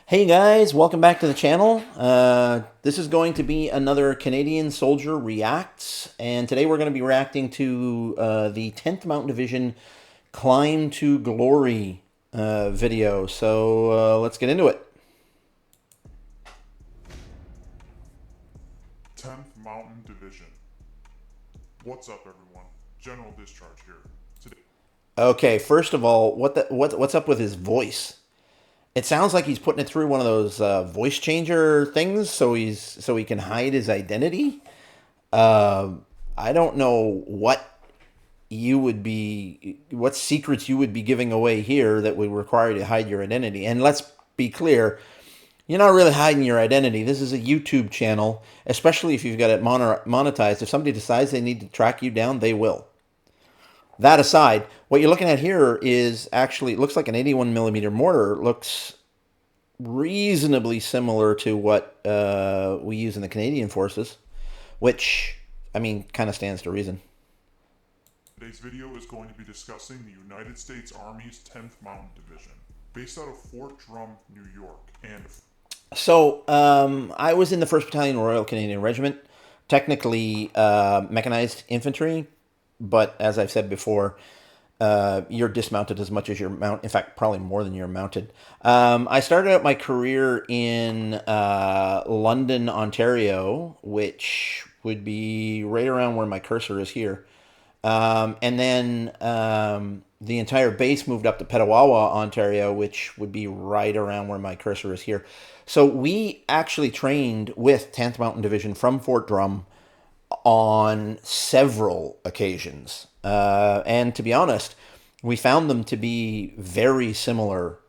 Hey guys, welcome back to the channel. This is going to be another Canadian Soldier Reacts, and today we're going to be reacting to the 10th Mountain Division Climb to Glory video. So let's get into it. 10th Mountain Division. What's up, everyone? General Discharge here. Today, Okay, first of all, what's up with his voice? It sounds like he's putting it through one of those voice changer things, so he can hide his identity. I don't know what secrets you would be giving away here that would require you to hide your identity. And let's be clear, you're not really hiding your identity. This is a YouTube channel, especially if you've got it monetized. If somebody decides they need to track you down, they will. That aside, what you're looking at here is actually, it looks like an 81 millimeter mortar. It looks reasonably similar to what we use in the Canadian forces, which, I mean, kind of stands to reason. today's video is going to be discussing the United States Army's 10th Mountain Division, based out of Fort Drum, New York, and So I was in the 1st Battalion Royal Canadian Regiment, technically mechanized infantry, but as I've said before, you're dismounted as much as you're mounted. In fact, probably more than you're mounted. I started out my career in London, Ontario, which would be right around where my cursor is here. And then the entire base moved up to Petawawa, Ontario, which would be right around where my cursor is here. So we actually trained with 10th Mountain Division from Fort Drum on several occasions. And to be honest, we found them to be very similar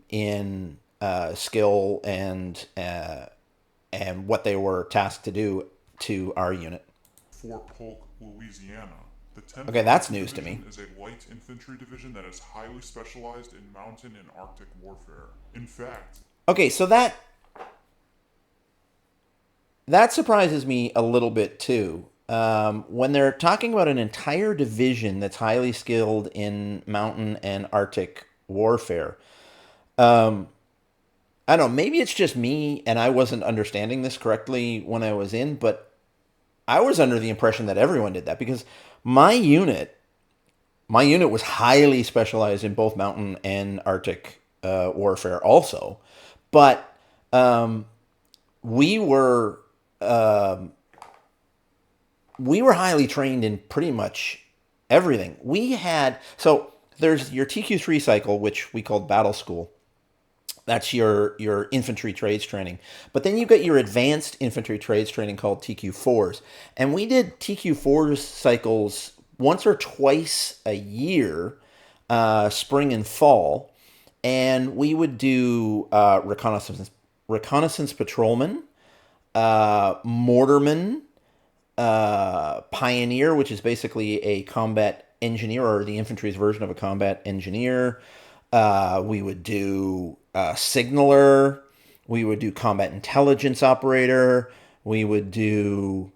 in skill and what they were tasked to do to our unit. Fort Polk, Louisiana. The 10th Okay, that's Mountain news to me. Division is a light infantry division that is highly specialized in mountain and Arctic warfare. In fact, Okay, so that surprises me a little bit too. When they're talking about an entire division that's highly skilled in mountain and Arctic warfare, I don't know, maybe it's just me and I wasn't understanding this correctly when I was in, but I was under the impression that everyone did that because my unit, my unit was highly specialized in both mountain and Arctic warfare also, but we were we were highly trained in pretty much everything. We had, so there's your TQ3 cycle, which we called battle school. That's your infantry trades training. But then you got your advanced infantry trades training called TQ4s. And we did TQ4s cycles once or twice a year, spring and fall. And we would do reconnaissance patrolmen, mortarmen, pioneer, which is basically a combat engineer or the infantry's version of a combat engineer. We would do signaler. We would do combat intelligence operator. We would do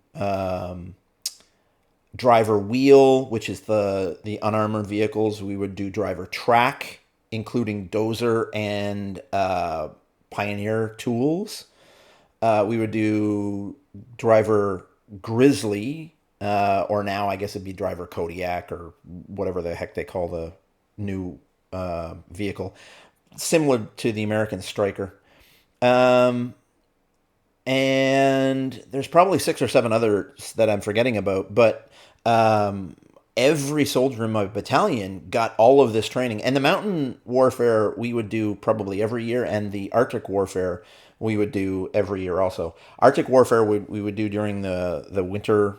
driver wheel, which is the unarmored vehicles. We would do driver track, including dozer and pioneer tools. We would do driver grizzly, or now I guess it'd be driver Kodiak or whatever the heck they call the new vehicle, similar to the American Striker. And there's probably 6 or 7 others that I'm forgetting about, but every soldier in my battalion got all of this training. And the mountain warfare we would do probably every year, and the Arctic warfare we would do every year also. Arctic warfare we would do during the winter,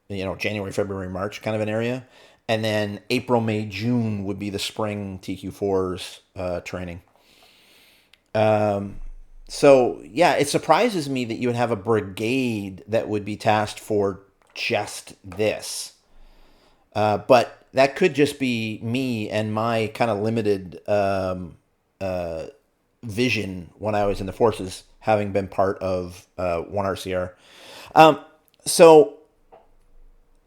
January, February, March kind of an area. And then April, May, June would be the spring TQ4s training. So, yeah, it surprises me that you would have a brigade that would be tasked for just this. But that could just be me and my kind of limited vision when I was in the forces, having been part of 1RCR. So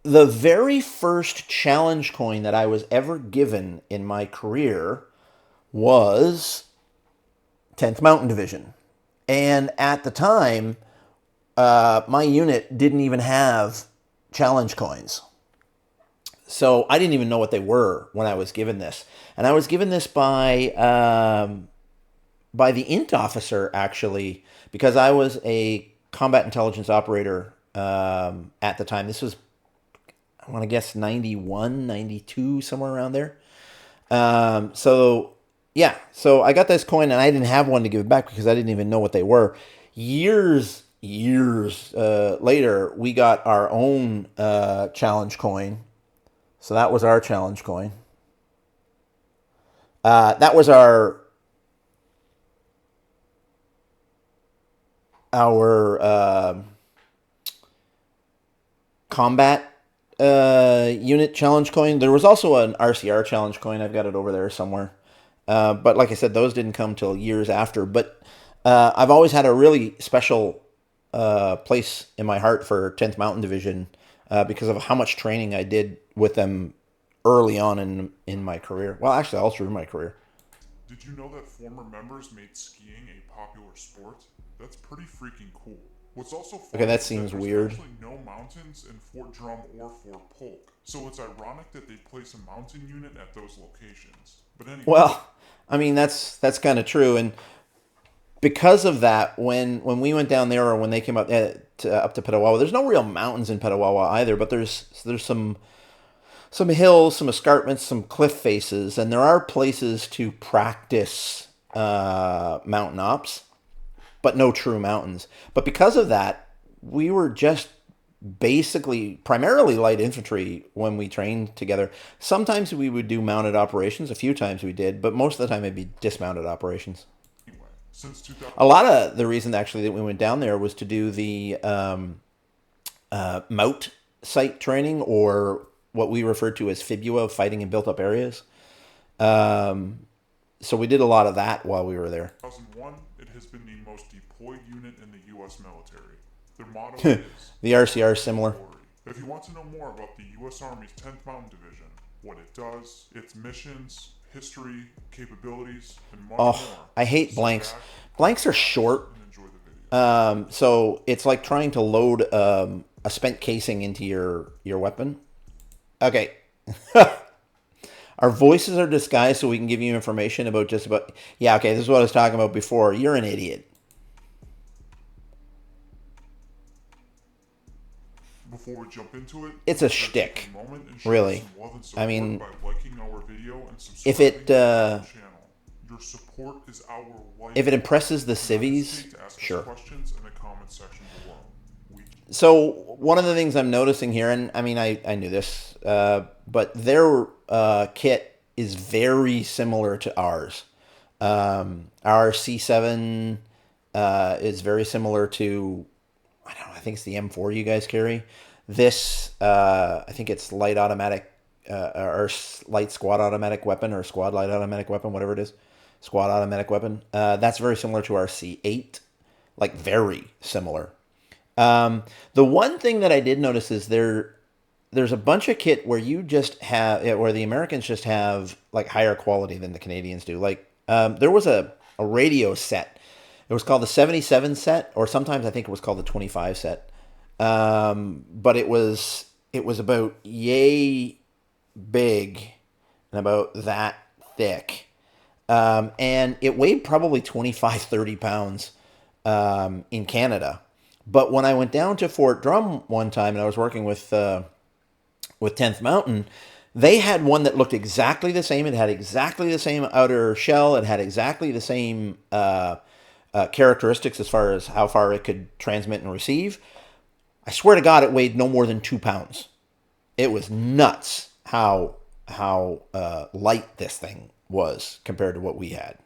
the very first challenge coin that I was ever given in my career was 10th Mountain Division. And at the time, my unit didn't even have challenge coins. So I didn't even know what they were when I was given this. And I was given this by the int officer, actually, because I was a combat intelligence operator at the time. This was, I want to guess, 91, 92, somewhere around there. So yeah, so I got this coin and I didn't have one to give it back because I didn't even know what they were. Years later, we got our own challenge coin. So that was our challenge coin. That was our combat unit challenge coin. There was also an RCR challenge coin. I've got it over there somewhere. But like I said, those didn't come till years after. But I've always had a really special place in my heart for 10th Mountain Division because of how much training I did with them early on in my career. Well, actually, all through my career. Did you know that former members made skiing a popular sport? That's pretty freaking cool. What's also Okay, funny that is that seems there's weird. actually no mountains in Fort Drum or Fort Polk, so it's ironic that they place a mountain unit at those locations. But anyway, Well, I mean that's kind of true, and because of that, when we went down there or when they came up to Petawawa, there's no real mountains in Petawawa either, but there's some hills, some escarpments, some cliff faces, and there are places to practice mountain ops, but no true mountains. But because of that, we were just basically primarily light infantry when we trained together. Sometimes we would do mounted operations. A few times we did, but most of the time it'd be dismounted operations. since 2000, A lot of the reason actually that we went down there was to do the mout site training, or what we refer to as FIBUA, fighting in built up areas. So we did a lot of that while we were there. 2001, it has been the most deployed unit in the U.S. military. Their motto is The RCR is similar. glory. If you want to know more about the U.S. Army's 10th Mountain Division, what it does, its missions, history, capabilities, and much more, I hate sit blanks. back, Blanks are short, and enjoy the video. so it's like trying to load a spent casing into your weapon. Okay. Our voices are disguised so we can give you information about just about. Yeah, okay, this is what I was talking about before. You're an idiot. Before we jump into it, It's a let's take shtick, a moment and show really. some love and support I mean, by liking our video and if subscribing it to our channel. Your support is our life. if it impresses the Do not civvies, hesitate to ask us sure. questions in the comment section below. We So one of the things I'm noticing here, and I mean I knew this, but their kit is very similar to ours. Our C7 is very similar to, I don't know, I think it's the M4 you guys carry. This, I think it's light automatic, or light squad automatic weapon, or squad light automatic weapon, whatever it is. Squad automatic weapon. That's very similar to our C8. Like, very similar. The one thing that I did notice is there's a bunch of kit where you just have, where the Americans just have like higher quality than the Canadians do. Like there was a radio set. It was called the 77 set, or sometimes I think it was called the 25 set. But it was about yay big and about that thick. And it weighed probably 25, 30 pounds in Canada. But when I went down to Fort Drum one time and I was working with 10th Mountain, they had one that looked exactly the same. It had exactly the same outer shell. It had exactly the same characteristics as far as how far it could transmit and receive. I swear to God, it weighed no more than 2 pounds. It was nuts how light this thing was compared to what we had.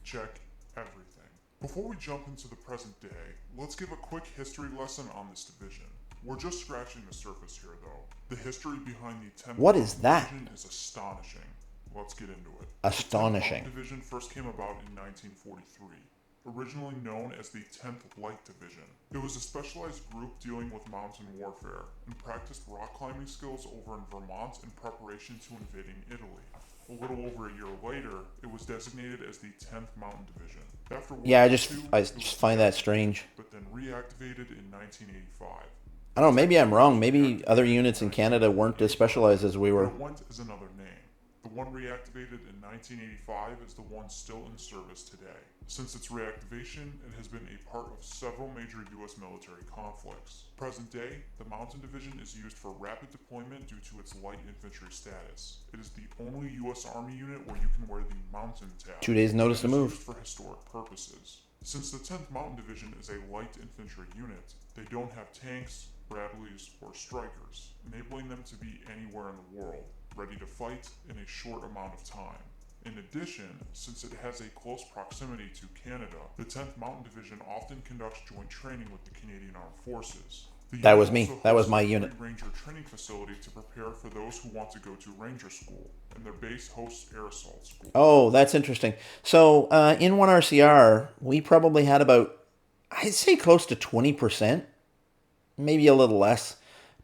check everything. Before we jump into the present day, let's give a quick history lesson on this division. We're just scratching the surface here, though. The history behind the 10th What is that? Division is astonishing. Let's get into it. Astonishing. The 10th Division first came about in 1943, originally known as the 10th Light Division. It was a specialized group dealing with mountain warfare and practiced rock climbing skills over in Vermont in preparation to invading Italy. A little over a year later, it was designated as the 10th Mountain Division. After World Yeah, War II, I it just was find that deactivated, strange. but then reactivated in 1985. I The don't know. Maybe 10th I'm Unit wrong. was Maybe other reactivated in units in Canada weren't as 1985, specialized as we but were. it went as another name. The one reactivated in 1985 is the one still in service today. Since its reactivation, it has been a part of several major U.S. military conflicts. Present day, the Mountain Division is used for rapid deployment due to its light infantry status. It is the only U.S. Army unit where you can wear the Mountain tab, 2 days notice and to is move. used for historic purposes. Since the 10th Mountain Division is a light infantry unit, they don't have tanks, Bradleys, or Strikers, enabling them to be anywhere in the world, ready to fight in a short amount of time. In addition, since it has a close proximity to Canada, the 10th Mountain Division often conducts joint training with the Canadian Armed Forces. The That unit was me. also That was hosts my a free unit. ranger training facility to prepare for those who want to go to ranger school, and their base hosts air assault school. Oh, that's interesting. So in 1 RCR, we probably had about, I'd say close to 20%, maybe a little less,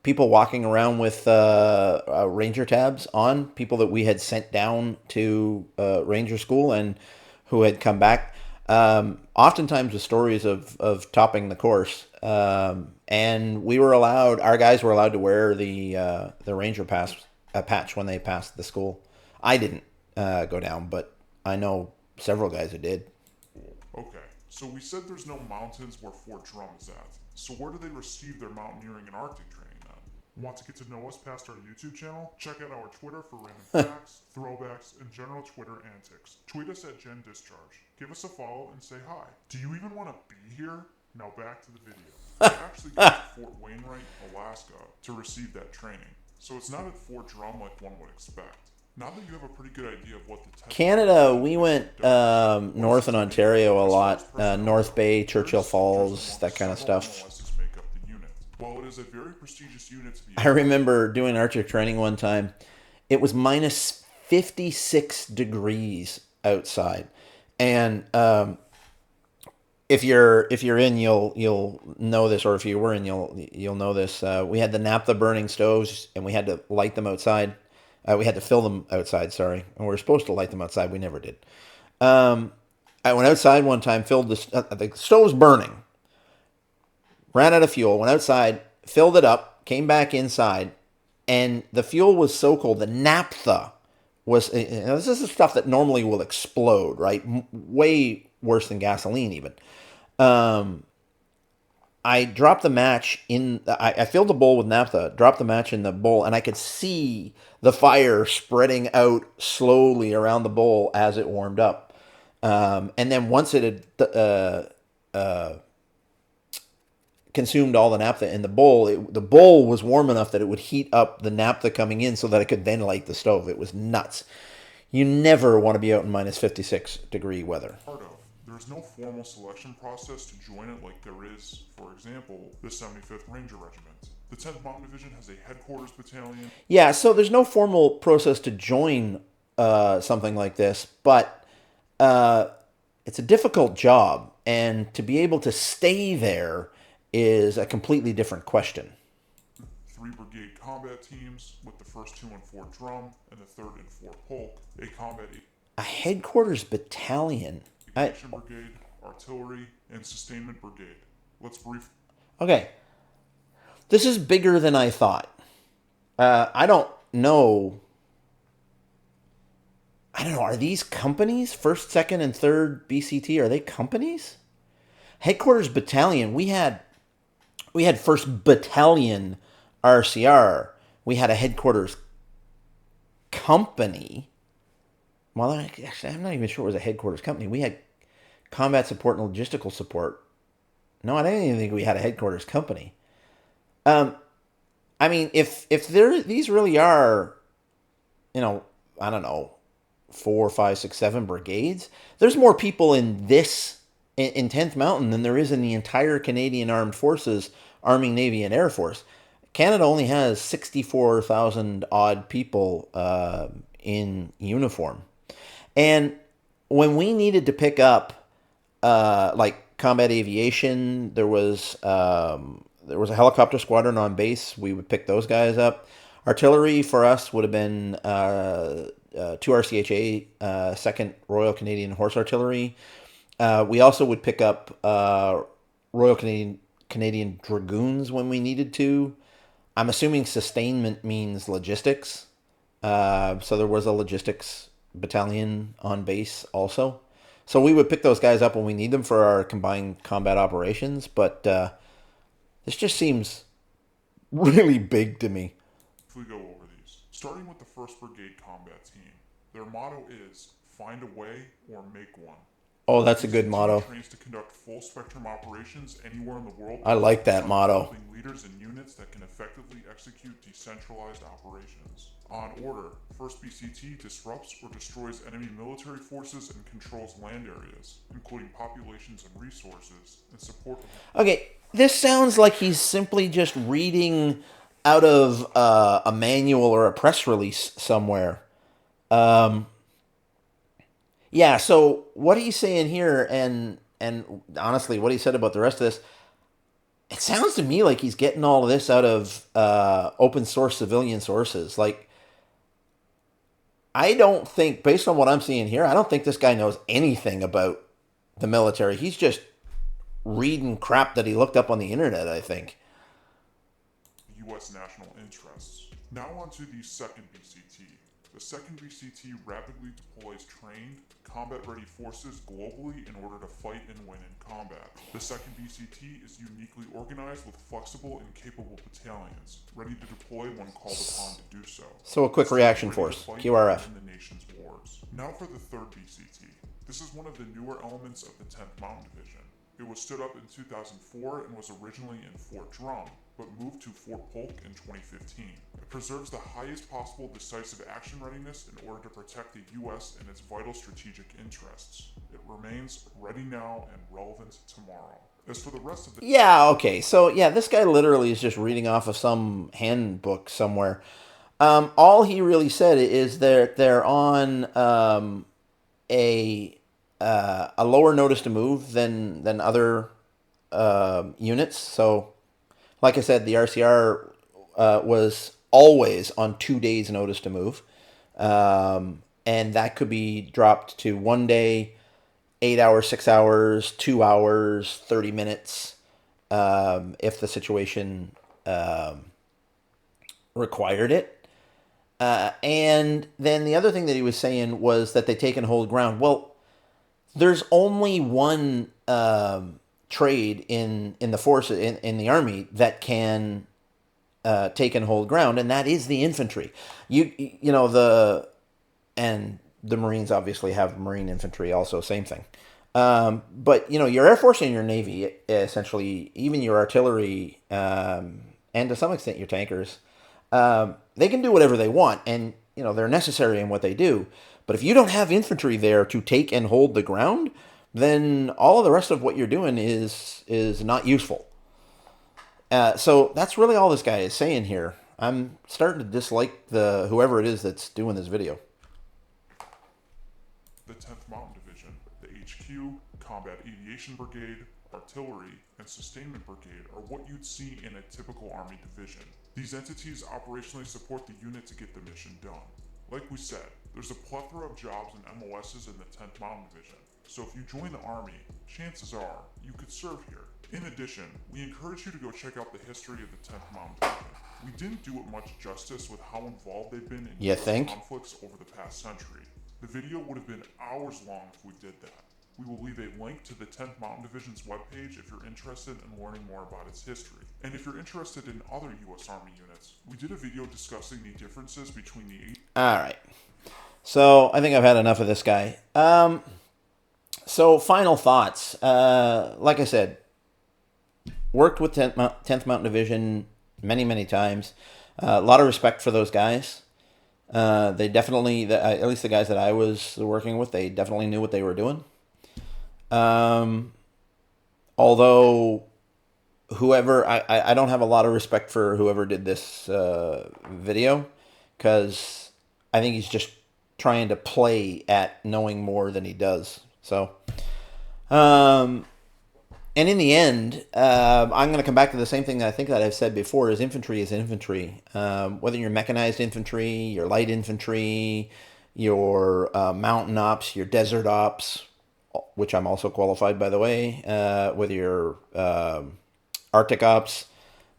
people walking around with ranger tabs on, people that we had sent down to ranger school and who had come back. Oftentimes with stories of topping the course. And we were allowed, our guys were allowed to wear the ranger pass patch when they passed the school. I didn't go down, but I know several guys who did. Okay, so we said there's no mountains where Fort Drum is at. So where do they receive their mountaineering and Arctic training then? Want to get to know us past our YouTube channel? Check out our Twitter for random facts, throwbacks, and general Twitter antics. Tweet us at Gen Discharge. Give us a follow and say hi. Do you even want to be here? Now back to the video. They actually go to Fort Wainwright, Alaska to receive that training. So it's not at Fort Drum like one would expect. Now that you have a pretty good idea of what the Canada, we went north in Ontario a as far as lot. personnel North go, Bay, various Churchill soldiers Falls, among that kind of several stuff. MLSs make up the unit. While it is a very prestigious unit to be a I remember doing Arctic training one time. It was minus 56 degrees outside. And if you're in, you'll know this, or if you were in, you'll know this. We had the naphtha burning stoves, and we had to light them outside. We had to fill them outside. Sorry, and we were supposed to light them outside. We never did. I went outside one time, filled the stove's burning, ran out of fuel, went outside, filled it up, came back inside, and the fuel was so cold. The naphtha was. This is the stuff that normally will explode, right? Way worse than gasoline, even. I dropped the match in. I filled the bowl with naphtha, dropped the match in the bowl, and I could see the fire spreading out slowly around the bowl as it warmed up. And then once it had consumed all the naphtha in the bowl, the bowl was warm enough that it would heat up the naphtha coming in so that I could then light the stove. It was nuts. You never want to be out in minus 56 degree weather. part of. There is no formal selection process to join it like there is, for example, the 75th Ranger Regiment. The 10th Mountain Division has a headquarters battalion. Yeah, so there's no formal process to join something like this, but it's a difficult job, and to be able to stay there is a completely different question. 3 brigade combat teams with the 1st 2 and 4 Drum and the 3rd and 4 Polk, a combat A headquarters battalion. aviation brigade, artillery, and sustainment brigade. Let's brief. Okay, this is bigger than I thought. I don't know. I don't know. Are these companies? First, second, and third BCT. Are they companies? Headquarters battalion. We had first battalion RCR. We had a headquarters company. Well, actually, I'm not even sure it was a headquarters company. We had combat support and logistical support. No, I didn't even think we had a headquarters company. I mean, if these really are, I don't know, 4, 5, 6, 7 brigades. There's more people in this in 10th Mountain than there is in the entire Canadian Armed Forces, Army, Navy, and Air Force. Canada only has 64,000 odd people in uniform. And when we needed to pick up like combat aviation, there was a helicopter squadron on base. We would pick those guys up. Artillery for us would have been 2 RCHA, 2nd Royal Canadian Horse Artillery. We also would pick up Royal Canadian Dragoons when we needed to. I'm assuming sustainment means logistics. So there was a logistics battalion on base also. So we would pick those guys up when we need them for our combined combat operations. But this just seems really big to me. If we go over these, starting with the 1st Brigade Combat Team, their motto is find a way or make one. Oh, that's a good motto. Trains to conduct full spectrum operations anywhere in the world. I like that motto. Leaders and units that can effectively execute decentralized operations. On order, 1st BCT disrupts or destroys enemy military forces and controls land areas, including populations and resources, in support of... Okay, this sounds like he's simply just reading out of a manual or a press release somewhere. Yeah, so what he's saying here, and honestly, what he said about the rest of this, it sounds to me like he's getting all of this out of open source civilian sources. Like, I don't think, based on what I'm seeing here, I don't think this guy knows anything about the military. He's just reading crap that he looked up on the internet, I think. U.S. national interests. Now on to the 2nd BCT. The 2nd BCT rapidly deploys trained, combat-ready forces globally in order to fight and win in combat. The 2nd BCT is uniquely organized with flexible and capable battalions, ready to deploy when called upon to do so. So a quick reaction force, QRF. In the nation's wars. Now for the 3rd BCT. This is one of the newer elements of the 10th Mountain Division. It was stood up in 2004 and was originally in Fort Drum, but moved to Fort Polk in 2015. It preserves the highest possible decisive action readiness in order to protect the U.S. and its vital strategic interests. It remains ready now and relevant tomorrow. As for the rest of the... Yeah, okay. So, yeah, this guy literally is just reading off of some handbook somewhere. All he really said is they're on a lower notice to move than other units. So, like I said, the RCR was always on 2 days' notice to move. And that could be dropped to 1 day, 8 hours, 6 hours, 2 hours, 30 minutes, if the situation required it. And then the other thing that he was saying was that they take and hold ground. Well, there's only one trade in the force in the army that can take and hold ground, and that is the infantry. You know the Marines obviously have Marine infantry also, same thing. But you know, your Air Force and your Navy, essentially, even your artillery, and to some extent your tankers, they can do whatever they want, and you know they're necessary in what they do. But if you don't have infantry there to take and hold the ground, then all of the rest of what you're doing is not useful. So that's really all this guy is saying here. I'm starting to dislike whoever it is that's doing this video. The 10th Mountain Division, the HQ, Combat Aviation Brigade, Artillery, and Sustainment Brigade are what you'd see in a typical Army division. These entities operationally support the unit to get the mission done. Like we said, there's a plethora of jobs and MOSs in the 10th Mountain Division, so if you join the Army, chances are you could serve here. In addition, we encourage you to go check out the history of the 10th Mountain Division. We didn't do it much justice with how involved they've been in conflicts over the past century. The video would have been hours long if we did that. We will leave a link to the 10th Mountain Division's webpage if you're interested in learning more about its history. And if you're interested in other U.S. Army units, we did a video discussing the differences between the... Alright. So, I think I've had enough of this guy. So, final thoughts. Like I said, worked with 10th Mountain Division many, many times. A lot of respect for those guys. They definitely, at least the guys that I was working with, they definitely knew what they were doing. Although whoever, I don't have a lot of respect for whoever did this video, because I think he's just trying to play at knowing more than he does. So, and in the end, I'm going to come back to the same thing that I think that I've said before, is infantry is infantry. Whether you're mechanized infantry, you're light infantry, your mountain ops, your desert ops, which I'm also qualified, by the way, with your Arctic ops.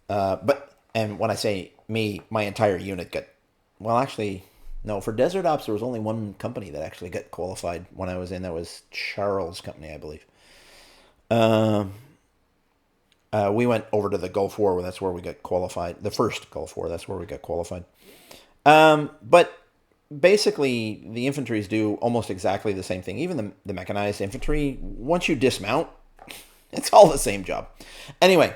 And when I say me, my entire unit got, well, actually, no, for desert ops, there was only one company that actually got qualified when I was in. That was Charles' company, I believe. We went over to the Gulf War. That's where we got qualified. The first Gulf War. That's where we got qualified. But basically, the infantries do almost exactly the same thing. Even the mechanized infantry, once you dismount, it's all the same job. Anyway,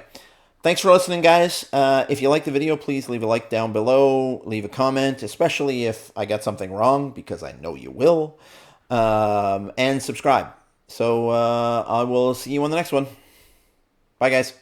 thanks for listening, guys. If you like the video, please leave a like down below. Leave a comment, especially if I got something wrong, because I know you will. And subscribe. So I will see you on the next one. Bye, guys.